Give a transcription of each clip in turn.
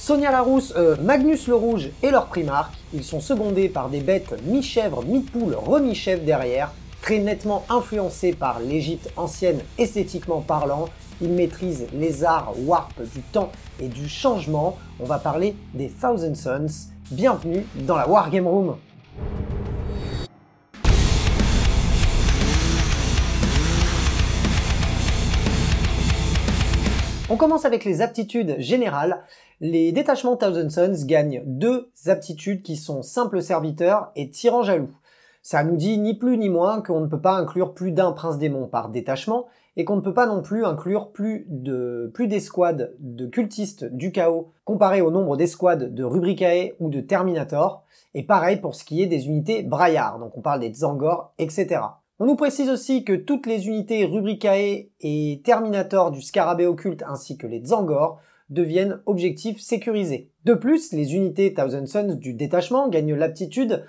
Sonia la Rousse, Magnus le Rouge et leur Primarque, ils sont secondés par des bêtes mi-chèvre, mi-poule, remi-chèvre derrière, très nettement influencés par l'Égypte ancienne esthétiquement parlant. Ils maîtrisent les arts warp du temps et du changement. On va parler des Thousand Sons. Bienvenue dans la Wargame Room. On commence avec les aptitudes générales. Les détachements Thousand Sons gagnent deux aptitudes qui sont simple serviteur et tyran jaloux. Ça nous dit ni plus ni moins qu'on ne peut pas inclure plus d'un prince démon par détachement et qu'on ne peut pas non plus inclure plus d'escouades de cultistes du chaos comparé au nombre d'escouades de Rubricae ou de Terminator. Et pareil pour ce qui est des unités Braillard, donc on parle des Tzaangor, etc. On nous précise aussi que toutes les unités Rubricae et Terminator du Scarabée occulte ainsi que les Tzaangor deviennent objectifs sécurisés. De plus, les unités Thousand Sons du détachement gagnent l'aptitude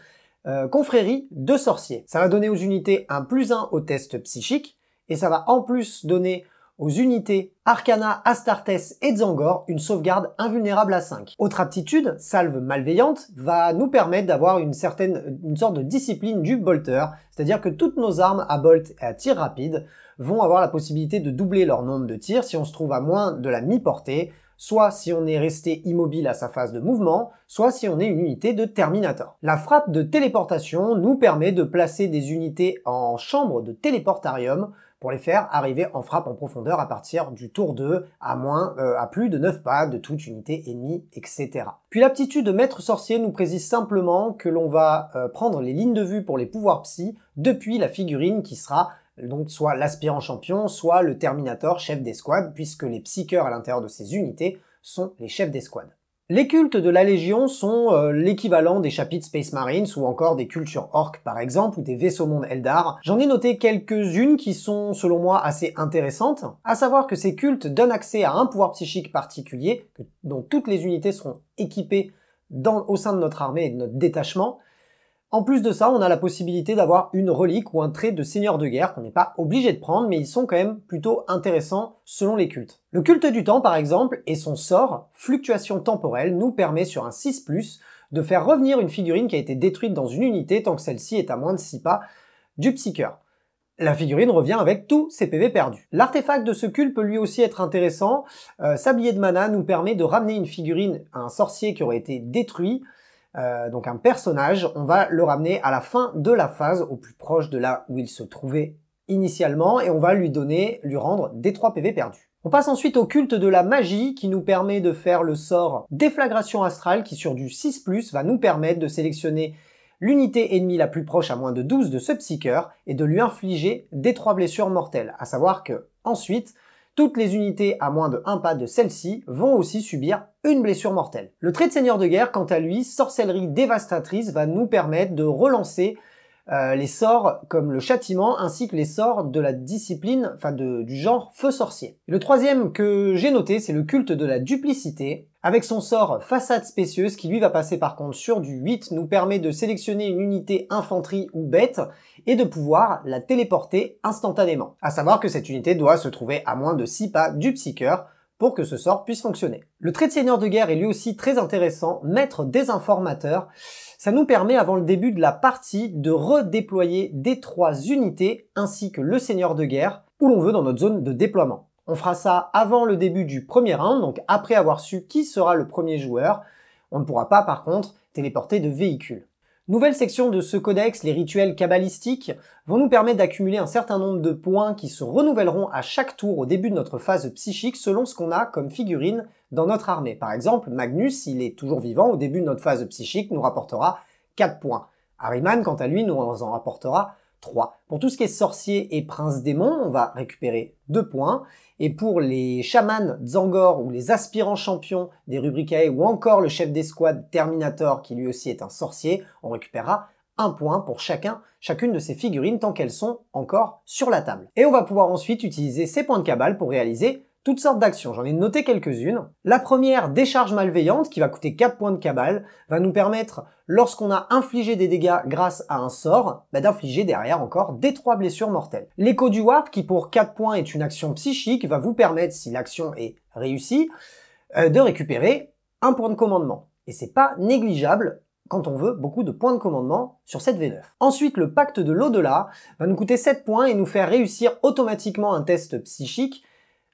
confrérie de sorciers. Ça va donner aux unités un +1 au test psychique et ça va en plus donner aux unités Arcana, Astartes et Tzaangor une sauvegarde invulnérable à 5. Autre aptitude, salve malveillante, va nous permettre d'avoir une sorte de discipline du bolter, c'est-à-dire que toutes nos armes à bolt et à tir rapide vont avoir la possibilité de doubler leur nombre de tirs si on se trouve à moins de la mi-portée, soit si on est resté immobile à sa phase de mouvement, soit si on est une unité de Terminator. La frappe de téléportation nous permet de placer des unités en chambre de téléportarium pour les faire arriver en frappe en profondeur à partir du tour 2 à plus de 9 pas de toute unité ennemie, etc. Puis l'aptitude de maître sorcier nous précise simplement que l'on va prendre les lignes de vue pour les pouvoirs psy depuis la figurine qui sera donc soit l'aspirant champion, soit le Terminator chef d'escouade, puisque les psycheurs à l'intérieur de ces unités sont les chefs d'escouade. Les cultes de la Légion sont l'équivalent des chapitres Space Marines ou encore des cultures orques par exemple, ou des vaisseaux mondes Eldar. J'en ai noté quelques-unes qui sont selon moi assez intéressantes, à savoir que ces cultes donnent accès à un pouvoir psychique particulier, dont toutes les unités seront équipées au sein de notre armée et de notre détachement. En plus de ça, on a la possibilité d'avoir une relique ou un trait de seigneur de guerre qu'on n'est pas obligé de prendre, mais ils sont quand même plutôt intéressants selon les cultes. Le culte du temps, par exemple, et son sort, fluctuation temporelle, nous permet sur un 6+, de faire revenir une figurine qui a été détruite dans une unité tant que celle-ci est à moins de 6 pas du psycheur. La figurine revient avec tous ses PV perdus. L'artefact de ce culte peut lui aussi être intéressant. Sablier de mana nous permet de ramener une figurine à un sorcier qui aurait été détruit, donc un personnage, on va le ramener à la fin de la phase, au plus proche de là où il se trouvait initialement, et on va lui rendre des 3 PV perdus. On passe ensuite au culte de la magie, qui nous permet de faire le sort Déflagration Astrale, qui sur du 6+, va nous permettre de sélectionner l'unité ennemie la plus proche à moins de 12 de ce psycheur, et de lui infliger des 3 blessures mortelles, à savoir que, ensuite, toutes les unités à moins de 1 pas de celle-ci vont aussi subir une blessure mortelle. Le trait de seigneur de guerre, quant à lui, sorcellerie dévastatrice, va nous permettre de relancer les sorts comme le châtiment ainsi que les sorts de la discipline, du genre feu sorcier. Le troisième que j'ai noté, c'est le culte de la duplicité, avec son sort façade spécieuse qui lui va passer par contre sur du 8, nous permet de sélectionner une unité infanterie ou bête et de pouvoir la téléporter instantanément. À savoir que cette unité doit se trouver à moins de 6 pas du psycheur pour que ce sort puisse fonctionner. Le trait de seigneur de guerre est lui aussi très intéressant, maître des informateurs. Ça nous permet avant le début de la partie de redéployer des 3 unités ainsi que le seigneur de guerre où l'on veut dans notre zone de déploiement. On fera ça avant le début du premier round, donc après avoir su qui sera le premier joueur. On ne pourra pas par contre téléporter de véhicules. Nouvelle section de ce codex, les rituels kabbalistiques vont nous permettre d'accumuler un certain nombre de points qui se renouvelleront à chaque tour au début de notre phase psychique selon ce qu'on a comme figurine dans notre armée. Par exemple, Magnus, s'il est toujours vivant, au début de notre phase psychique, nous rapportera 4 points. Ahriman, quant à lui, nous en rapportera 3. Pour tout ce qui est sorcier et prince démon, on va récupérer 2 points. Et pour les chamans Tzaangor ou les aspirants champions des Rubricae ou encore le chef d'escouade Terminator qui lui aussi est un sorcier, on récupérera 1 point pour chacune de ces figurines tant qu'elles sont encore sur la table. Et on va pouvoir ensuite utiliser ces points de cabale pour réaliser toutes sortes d'actions. J'en ai noté quelques-unes. La première, décharge malveillante, qui va coûter 4 points de cabale, va nous permettre, lorsqu'on a infligé des dégâts grâce à un sort, d'infliger derrière encore des 3 blessures mortelles. L'écho du warp, qui pour 4 points est une action psychique, va vous permettre, si l'action est réussie, de récupérer un point de commandement. Et c'est pas négligeable quand on veut beaucoup de points de commandement sur cette V9. Ensuite, le pacte de l'au-delà va nous coûter 7 points et nous faire réussir automatiquement un test psychique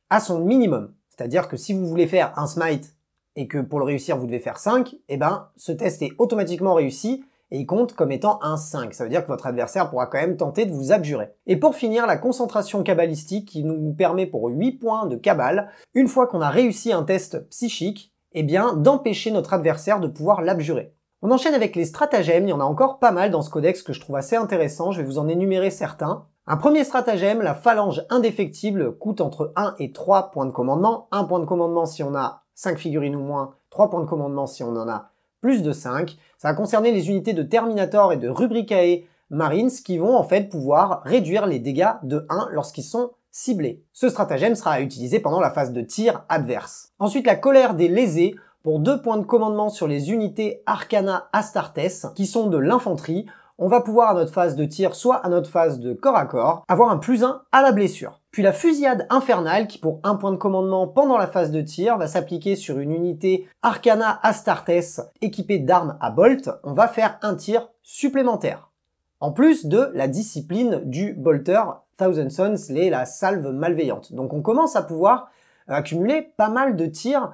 à son minimum. C'est-à-dire que si vous voulez faire un smite et que pour le réussir vous devez faire 5, eh ben ce test est automatiquement réussi et il compte comme étant un 5. Ça veut dire que votre adversaire pourra quand même tenter de vous abjurer. Et pour finir, la concentration kabbalistique qui nous permet pour 8 points de kabbale, une fois qu'on a réussi un test psychique, eh bien d'empêcher notre adversaire de pouvoir l'abjurer. On enchaîne avec les stratagèmes, il y en a encore pas mal dans ce codex que je trouve assez intéressant, je vais vous en énumérer certains. Un premier stratagème, la phalange indéfectible, coûte entre 1 et 3 points de commandement. 1 point de commandement si on a 5 figurines ou moins, 3 points de commandement si on en a plus de 5. Ça va concerner les unités de Terminator et de Rubricae Marines qui vont en fait pouvoir réduire les dégâts de 1 lorsqu'ils sont ciblés. Ce stratagème sera à utiliser pendant la phase de tir adverse. Ensuite, la colère des lésés pour 2 points de commandement sur les unités Arcana Astartes qui sont de l'infanterie. On va pouvoir à notre phase de tir, soit à notre phase de corps à corps, avoir un +1 à la blessure. Puis la fusillade infernale qui pour 1 point de commandement pendant la phase de tir va s'appliquer sur une unité Arcana Astartes équipée d'armes à bolt. On va faire un tir supplémentaire. En plus de la discipline du bolter Thousand Sons, la salve malveillante. Donc on commence à pouvoir accumuler pas mal de tirs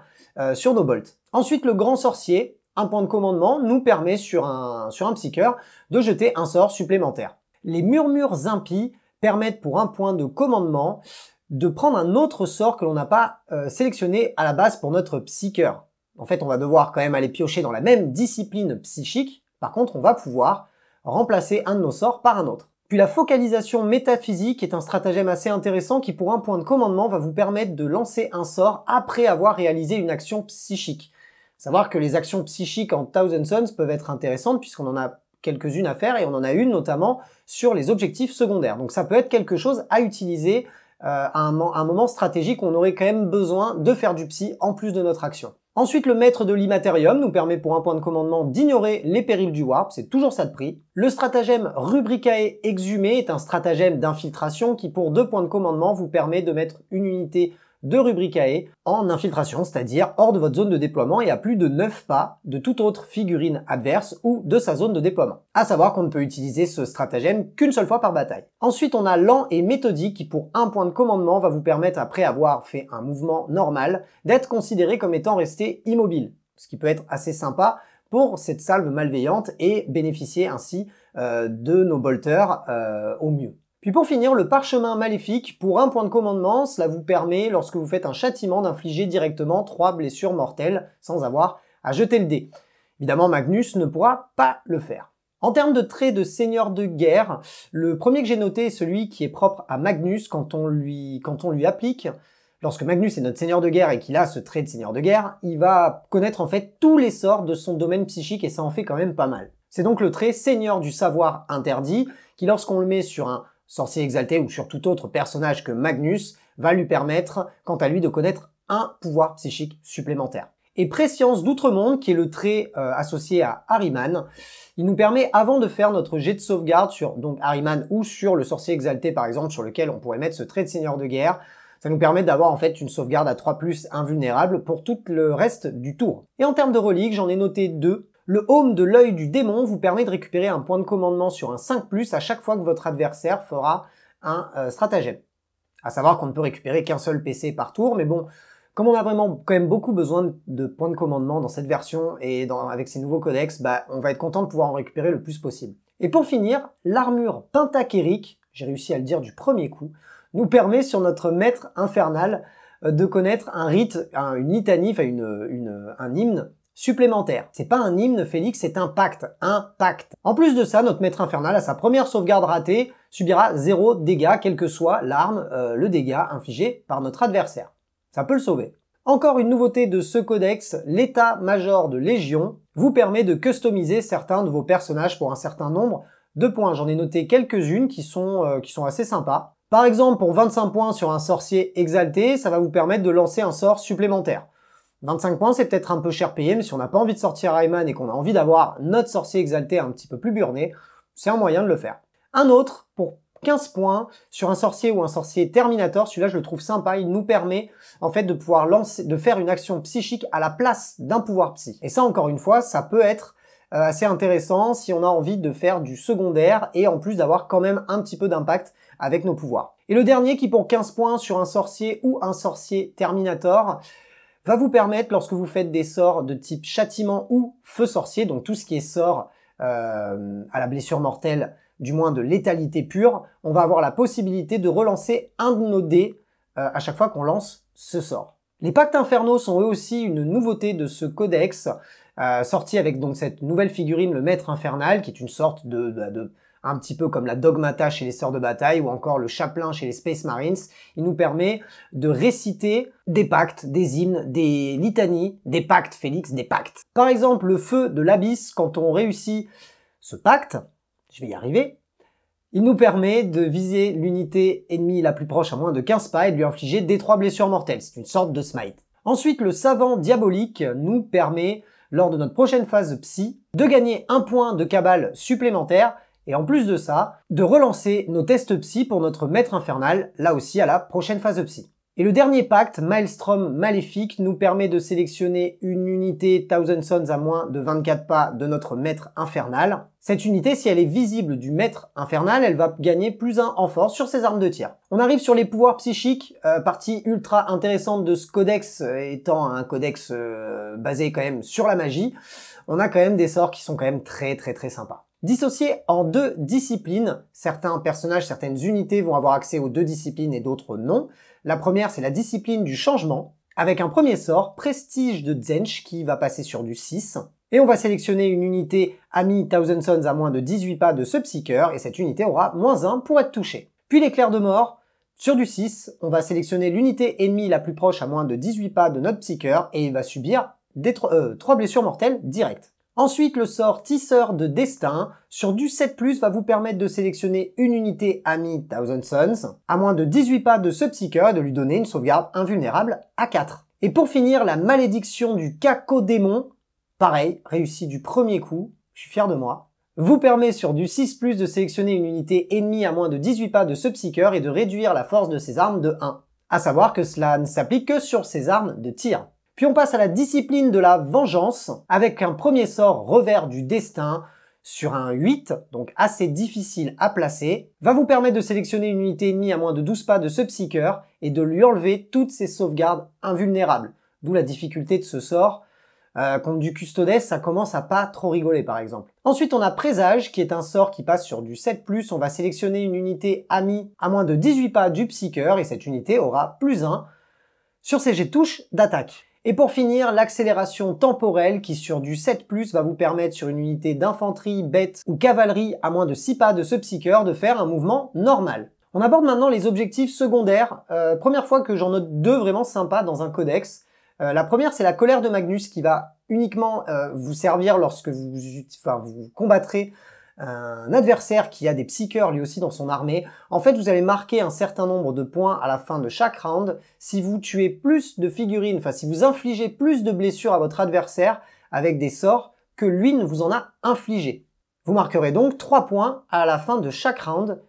sur nos bolts. Ensuite, le grand sorcier, 1 point de commandement, nous permet sur un psycheur de jeter un sort supplémentaire. Les murmures impies permettent pour 1 point de commandement de prendre un autre sort que l'on n'a pas sélectionné à la base pour notre psycheur. En fait, on va devoir quand même aller piocher dans la même discipline psychique. Par contre, on va pouvoir remplacer un de nos sorts par un autre. Puis la focalisation métaphysique est un stratagème assez intéressant qui pour 1 point de commandement va vous permettre de lancer un sort après avoir réalisé une action psychique. Savoir que les actions psychiques en Thousand Sons peuvent être intéressantes puisqu'on en a quelques-unes à faire et on en a une notamment sur les objectifs secondaires. Donc ça peut être quelque chose à utiliser à un moment stratégique où on aurait quand même besoin de faire du psy en plus de notre action. Ensuite, le maître de l'immatérium nous permet pour 1 point de commandement d'ignorer les périls du warp, c'est toujours ça de prix. Le stratagème Rubricae Exhumé est un stratagème d'infiltration qui pour 2 points de commandement vous permet de mettre une unité de Rubricae en infiltration, c'est-à-dire hors de votre zone de déploiement et à plus de 9 pas de toute autre figurine adverse ou de sa zone de déploiement. À savoir qu'on ne peut utiliser ce stratagème qu'une seule fois par bataille. Ensuite, on a lent et méthodique qui pour 1 point de commandement va vous permettre, après avoir fait un mouvement normal, d'être considéré comme étant resté immobile. Ce qui peut être assez sympa pour cette salve malveillante et bénéficier ainsi de nos bolters au mieux. Puis pour finir, le parchemin maléfique, pour 1 point de commandement, cela vous permet, lorsque vous faites un châtiment, d'infliger directement 3 blessures mortelles sans avoir à jeter le dé. Évidemment, Magnus ne pourra pas le faire. En termes de traits de seigneur de guerre, le premier que j'ai noté est celui qui est propre à Magnus quand on lui applique. Lorsque Magnus est notre seigneur de guerre et qu'il a ce trait de seigneur de guerre, il va connaître en fait tous les sorts de son domaine psychique et ça en fait quand même pas mal. C'est donc le trait seigneur du savoir interdit qui, lorsqu'on le met sur un sorcier exalté ou sur tout autre personnage que Magnus, va lui permettre, quant à lui, de connaître un pouvoir psychique supplémentaire. Et Prescience d'Outre-Monde, qui est le trait associé à Ahriman, il nous permet, avant de faire notre jet de sauvegarde sur donc Ahriman ou sur le sorcier exalté par exemple, sur lequel on pourrait mettre ce trait de seigneur de guerre, ça nous permet d'avoir en fait une sauvegarde à 3+ invulnérable pour tout le reste du tour. Et en termes de reliques, j'en ai noté 2. Le Home de l'œil du démon vous permet de récupérer un point de commandement sur un 5+ à chaque fois que votre adversaire fera un stratagème. À savoir qu'on ne peut récupérer qu'un seul PC par tour, mais bon, comme on a vraiment quand même beaucoup besoin de points de commandement dans cette version et avec ces nouveaux codex, on va être content de pouvoir en récupérer le plus possible. Et pour finir, l'armure pentachérique, j'ai réussi à le dire du premier coup, nous permet sur notre maître infernal de connaître un rite, une litanie, enfin un hymne supplémentaire. C'est pas un hymne, Félix, c'est un pacte. Un pacte. En plus de ça, notre maître infernal, à sa première sauvegarde ratée, subira 0 dégâts, quelle que soit l'arme, le dégât infligé par notre adversaire. Ça peut le sauver. Encore une nouveauté de ce codex, l'état-major de Légion vous permet de customiser certains de vos personnages pour un certain nombre de points. J'en ai noté quelques-unes qui sont assez sympas. Par exemple, pour 25 points sur un sorcier exalté, ça va vous permettre de lancer un sort supplémentaire. 25 points, c'est peut-être un peu cher payé, mais si on n'a pas envie de sortir Rayman et qu'on a envie d'avoir notre sorcier exalté un petit peu plus burné, c'est un moyen de le faire. Un autre, pour 15 points sur un sorcier ou un sorcier Terminator. Celui-là, je le trouve sympa. Il nous permet en fait de pouvoir de faire une action psychique à la place d'un pouvoir psy. Et ça, encore une fois, ça peut être assez intéressant si on a envie de faire du secondaire et en plus d'avoir quand même un petit peu d'impact avec nos pouvoirs. Et le dernier qui pour 15 points sur un sorcier ou un sorcier Terminator va vous permettre, lorsque vous faites des sorts de type châtiment ou feu sorcier, donc tout ce qui est sort à la blessure mortelle, du moins de létalité pure, on va avoir la possibilité de relancer un de nos dés à chaque fois qu'on lance ce sort. Les pactes infernaux sont eux aussi une nouveauté de ce codex, sorti avec donc cette nouvelle figurine, le Maître Infernal, qui est une sorte de un petit peu comme la Dogmata chez les Sœurs de Bataille ou encore le Chaplain chez les Space Marines. Il nous permet de réciter des pactes, des hymnes, des litanies, des pactes, Félix, des pactes. Par exemple, le Feu de l'Abysse, quand on réussit ce pacte, je vais y arriver, il nous permet de viser l'unité ennemie la plus proche à moins de 15 pas et de lui infliger D3 blessures mortelles. C'est une sorte de smite. Ensuite, le Savant Diabolique nous permet, lors de notre prochaine phase psy, de gagner un point de cabale supplémentaire et en plus de ça, de relancer nos tests psy pour notre Maître Infernal, là aussi à la prochaine phase psy. Et le dernier pacte, Maelstrom Maléfique, nous permet de sélectionner une unité Thousand Sons à moins de 24 pas de notre Maître Infernal. Cette unité, si elle est visible du Maître Infernal, elle va gagner +1 en force sur ses armes de tir. On arrive sur les pouvoirs psychiques, partie ultra intéressante de ce codex, étant un codex basé quand même sur la magie. On a quand même des sorts qui sont quand même très sympas. Dissociés en 2 disciplines, certains personnages, certaines unités vont avoir accès aux 2 disciplines et d'autres non. La première, c'est la discipline du changement, avec un premier sort, Prestige de Tzench, qui va passer sur du 6. Et on va sélectionner une unité Ami Thousand Sons à moins de 18 pas de ce Psyker, et cette unité aura -1 pour être touchée. Puis l'éclair de mort, sur du 6, on va sélectionner l'unité ennemie la plus proche à moins de 18 pas de notre Psyker, et il va subir 3 blessures mortelles directes. Ensuite, le sort Tisseur de Destin, sur du 7+, va vous permettre de sélectionner une unité Ami Thousand Sons, à moins de 18 pas de ce Psyker et de lui donner une sauvegarde invulnérable à 4. Et pour finir, la malédiction du Cacodémon, pareil, réussi du premier coup, je suis fier de moi, vous permet sur du 6+, de sélectionner une unité ennemie à moins de 18 pas de ce Psyker et de réduire la force de ses armes de 1. À savoir que cela ne s'applique que sur ses armes de tir. Puis on passe à la discipline de la vengeance, avec un premier sort Revers du Destin, sur un 8, donc assez difficile à placer, va vous permettre de sélectionner une unité ennemie à moins de 12 pas de ce Psyker et de lui enlever toutes ses sauvegardes invulnérables. D'où la difficulté de ce sort. Contre du Custodes, ça commence à pas trop rigoler par exemple. Ensuite, on a Présage, qui est un sort qui passe sur du 7+, on va sélectionner une unité Ami à moins de 18 pas du Psyker, et cette unité aura +1 sur ses jets de touche d'attaque. Et pour finir, l'accélération temporelle qui sur du 7+, va vous permettre sur une unité d'infanterie, bête ou cavalerie à moins de 6 pas de ce Psyker de faire un mouvement normal. On aborde maintenant les objectifs secondaires. Première fois que j'en note 2 vraiment sympas dans un codex. La première, c'est la colère de Magnus qui va uniquement vous servir lorsque vous combattrez un adversaire qui a des psycheurs lui aussi dans son armée. En fait, vous allez marquer un certain nombre de points à la fin de chaque round si vous tuez plus de figurines, enfin si vous infligez plus de blessures à votre adversaire avec des sorts que lui ne vous en a infligé. Vous marquerez donc 3 points à la fin de chaque round.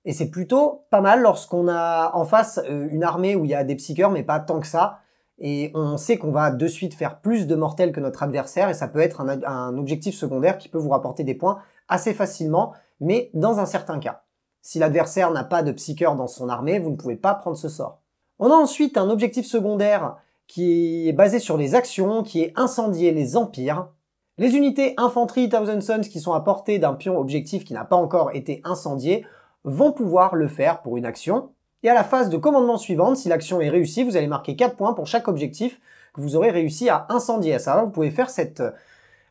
Et c'est plutôt pas mal lorsqu'on a en face une armée où il y a des psycheurs mais pas tant que ça. Et on sait qu'on va de suite faire plus de mortels que notre adversaire et ça peut être un objectif secondaire qui peut vous rapporter des points assez facilement, mais dans un certain cas. Si l'adversaire n'a pas de psycheur dans son armée, vous ne pouvez pas prendre ce sort. On a ensuite un objectif secondaire qui est basé sur les actions, qui est incendier les empires. Les unités infanterie Thousand Sons qui sont à portée d'un pion objectif qui n'a pas encore été incendié vont pouvoir le faire pour une action. Et à la phase de commandement suivante, si l'action est réussie, vous allez marquer 4 points pour chaque objectif que vous aurez réussi à incendier. À ça, vous pouvez faire cette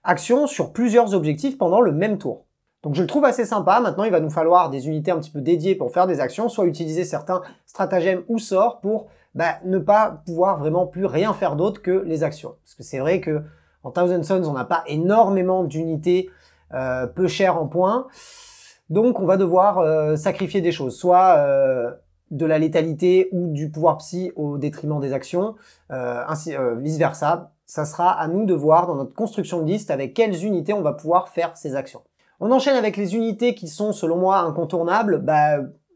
action sur plusieurs objectifs pendant le même tour. Donc je le trouve assez sympa. Maintenant, il va nous falloir des unités un petit peu dédiées pour faire des actions, soit utiliser certains stratagèmes ou sorts pour ne pas pouvoir vraiment plus rien faire d'autre que les actions. Parce que c'est vrai que en Thousand Sons, on n'a pas énormément d'unités peu chères en points. Donc on va devoir sacrifier des choses, soit de la létalité ou du pouvoir psy au détriment des actions, vice versa. Ça sera à nous de voir dans notre construction de liste avec quelles unités on va pouvoir faire ces actions. On enchaîne avec les unités qui sont selon moi incontournables.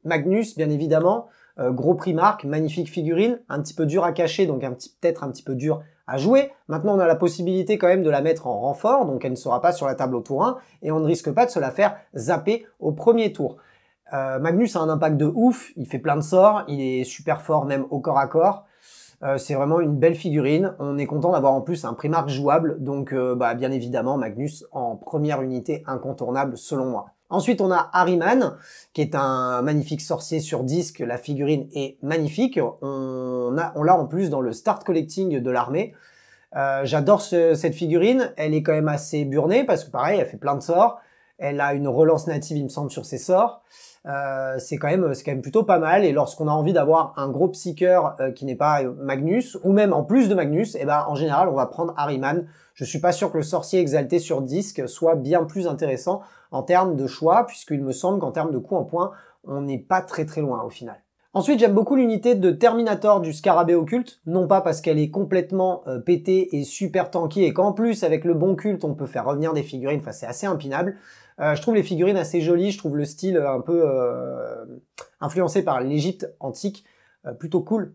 Magnus, bien évidemment, gros Primark, magnifique figurine, un petit peu dur à cacher, donc peut-être un petit peu dur à jouer. Maintenant, on a la possibilité quand même de la mettre en renfort, donc elle ne sera pas sur la table au tour 1, et on ne risque pas de se la faire zapper au premier tour. Magnus a un impact de ouf, il fait plein de sorts, il est super fort même au corps à corps. C'est vraiment une belle figurine, on est content d'avoir en plus un Primark jouable, donc bien évidemment Magnus en première unité incontournable selon moi. Ensuite on a Ahriman, qui est un magnifique sorcier sur disque, la figurine est magnifique, on l'a en plus dans le start collecting de l'armée. J'adore cette figurine, elle est quand même assez burnée, parce que pareil, elle fait plein de sorts, elle a une relance native il me semble sur ses sorts. C'est quand même plutôt pas mal, et lorsqu'on a envie d'avoir un gros psycheur qui n'est pas Magnus, ou même en plus de Magnus, et en général on va prendre Ahriman. Je suis pas sûr que le sorcier exalté sur disque soit bien plus intéressant en termes de choix, puisqu'il me semble qu'en termes de coup en point, on n'est pas très loin au final. Ensuite, j'aime beaucoup l'unité de Terminator du Scarabée Occulte, non pas parce qu'elle est complètement pétée et super tanky, et qu'en plus, avec le bon culte, on peut faire revenir des figurines, enfin c'est assez impinable. Je trouve les figurines assez jolies, je trouve le style un peu influencé par l'Égypte antique plutôt cool.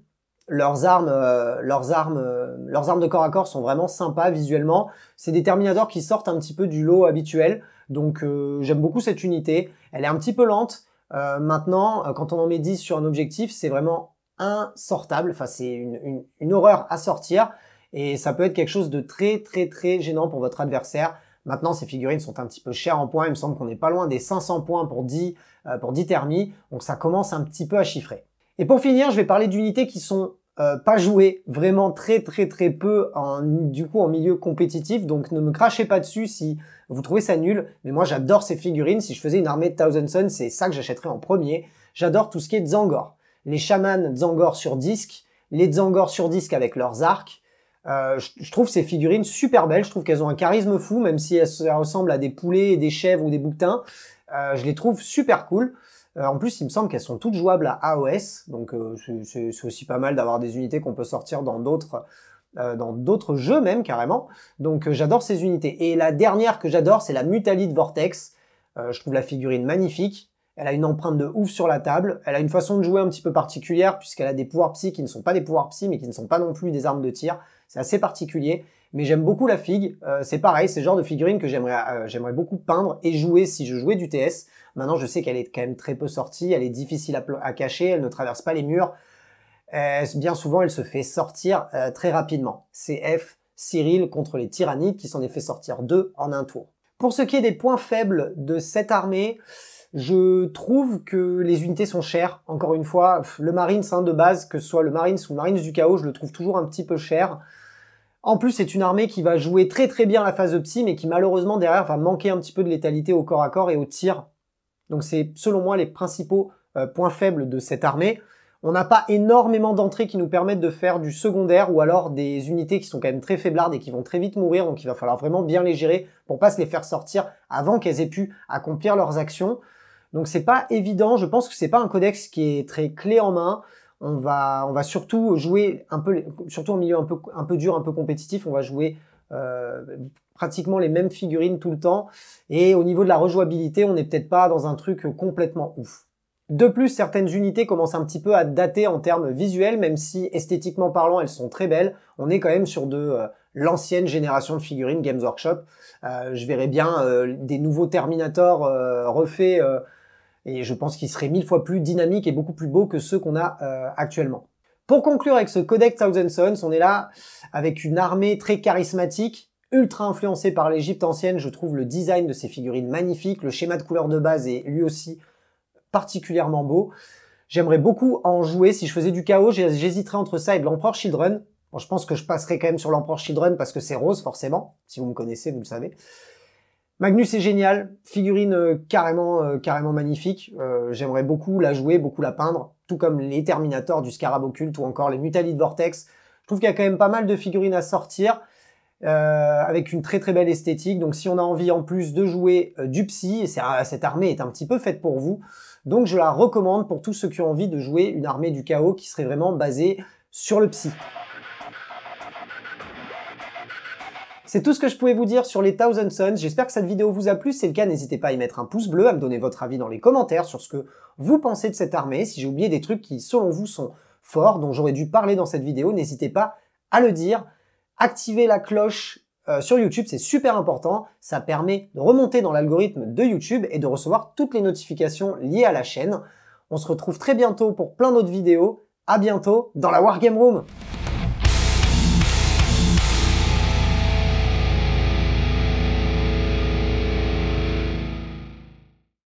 Leurs armes de corps à corps sont vraiment sympas visuellement. C'est des Terminators qui sortent un petit peu du lot habituel, donc j'aime beaucoup cette unité. Elle est un petit peu lente. Maintenant, quand on en met 10 sur un objectif, c'est vraiment insortable. Enfin, c'est une horreur à sortir, et ça peut être quelque chose de très gênant pour votre adversaire. Maintenant, ces figurines sont un petit peu chères en points. Il me semble qu'on n'est pas loin des 500 points pour 10 thermies. Donc ça commence un petit peu à chiffrer. Et pour finir, je vais parler d'unités qui sont pas jouées vraiment très peu du coup en milieu compétitif. Donc ne me crachez pas dessus si vous trouvez ça nul. Mais moi, j'adore ces figurines. Si je faisais une armée de Thousand Sons, c'est ça que j'achèterais en premier. J'adore tout ce qui est Tzaangor. Les chamans Tzaangor sur disque, les Tzaangor sur disque avec leurs arcs. Je trouve ces figurines super belles, je trouve qu'elles ont un charisme fou, même si elles ressemblent à des poulets, des chèvres ou des bouquetins. Je les trouve super cool. En plus, il me semble qu'elles sont toutes jouables à AOS, donc c'est aussi pas mal d'avoir des unités qu'on peut sortir dans d'autres jeux même carrément. Donc j'adore ces unités. Et la dernière que j'adore, c'est la Mutalide Vortex. Je trouve la figurine magnifique. Elle a une empreinte de ouf sur la table. Elle a une façon de jouer un petit peu particulière, puisqu'elle a des pouvoirs psy qui ne sont pas des pouvoirs psy, mais qui ne sont pas non plus des armes de tir. C'est assez particulier, mais j'aime beaucoup la figue. C'est pareil, c'est le genre de figurine que j'aimerais beaucoup peindre et jouer si je jouais du TS. Maintenant, je sais qu'elle est quand même très peu sortie, elle est difficile à cacher, elle ne traverse pas les murs. Bien souvent, elle se fait sortir très rapidement. CF Cyril contre les Tyrannides, qui s'en est fait sortir 2 en un tour. Pour ce qui est des points faibles de cette armée, je trouve que les unités sont chères. Encore une fois, le Marines de base, que ce soit le Marines ou le Marines du Chaos, je le trouve toujours un petit peu cher. En plus, c'est une armée qui va jouer très bien la phase de psy, mais qui malheureusement derrière va manquer un petit peu de létalité au corps à corps et au tir. Donc c'est selon moi les principaux points faibles de cette armée. On n'a pas énormément d'entrées qui nous permettent de faire du secondaire, ou alors des unités qui sont quand même très faiblardes et qui vont très vite mourir, donc il va falloir vraiment bien les gérer pour pas se les faire sortir avant qu'elles aient pu accomplir leurs actions. Donc c'est pas évident, je pense que c'est pas un codex qui est très clé en main. On va surtout jouer surtout en milieu un peu dur, un peu compétitif, on va jouer pratiquement les mêmes figurines tout le temps. Et au niveau de la rejouabilité, on n'est peut-être pas dans un truc complètement ouf. De plus, certaines unités commencent un petit peu à dater en termes visuels, même si esthétiquement parlant, elles sont très belles. On est quand même sur de l'ancienne génération de figurines Games Workshop. Je verrais bien des nouveaux Terminator refaits, et je pense qu'ils seraient 1000 fois plus dynamiques et beaucoup plus beaux que ceux qu'on a actuellement. Pour conclure avec ce Codex Thousand Sons, on est là avec une armée très charismatique, ultra influencée par l'Égypte ancienne. Je trouve le design de ces figurines magnifique, le schéma de couleur de base est lui aussi particulièrement beau. J'aimerais beaucoup en jouer. Si je faisais du chaos, j'hésiterais entre ça et de l'Empereur Children. Bon, je pense que je passerai quand même sur l'Empereur Children parce que c'est rose, forcément. Si vous me connaissez, vous le savez. Magnus est génial, figurine carrément magnifique. J'aimerais beaucoup la jouer, beaucoup la peindre, tout comme les Terminators du Scarab Occulte ou encore les Mutalid Vortex. Je trouve qu'il y a quand même pas mal de figurines à sortir, avec une très belle esthétique. Donc si on a envie en plus de jouer du psy, cette armée est un petit peu faite pour vous. Donc je la recommande pour tous ceux qui ont envie de jouer une armée du chaos qui serait vraiment basée sur le psy. C'est tout ce que je pouvais vous dire sur les Thousand Sons. J'espère que cette vidéo vous a plu. Si c'est le cas, n'hésitez pas à y mettre un pouce bleu, à me donner votre avis dans les commentaires sur ce que vous pensez de cette armée. Si j'ai oublié des trucs qui, selon vous, sont forts, dont j'aurais dû parler dans cette vidéo, n'hésitez pas à le dire. Activez la cloche sur YouTube, c'est super important. Ça permet de remonter dans l'algorithme de YouTube et de recevoir toutes les notifications liées à la chaîne. On se retrouve très bientôt pour plein d'autres vidéos. À bientôt dans la Wargame Room.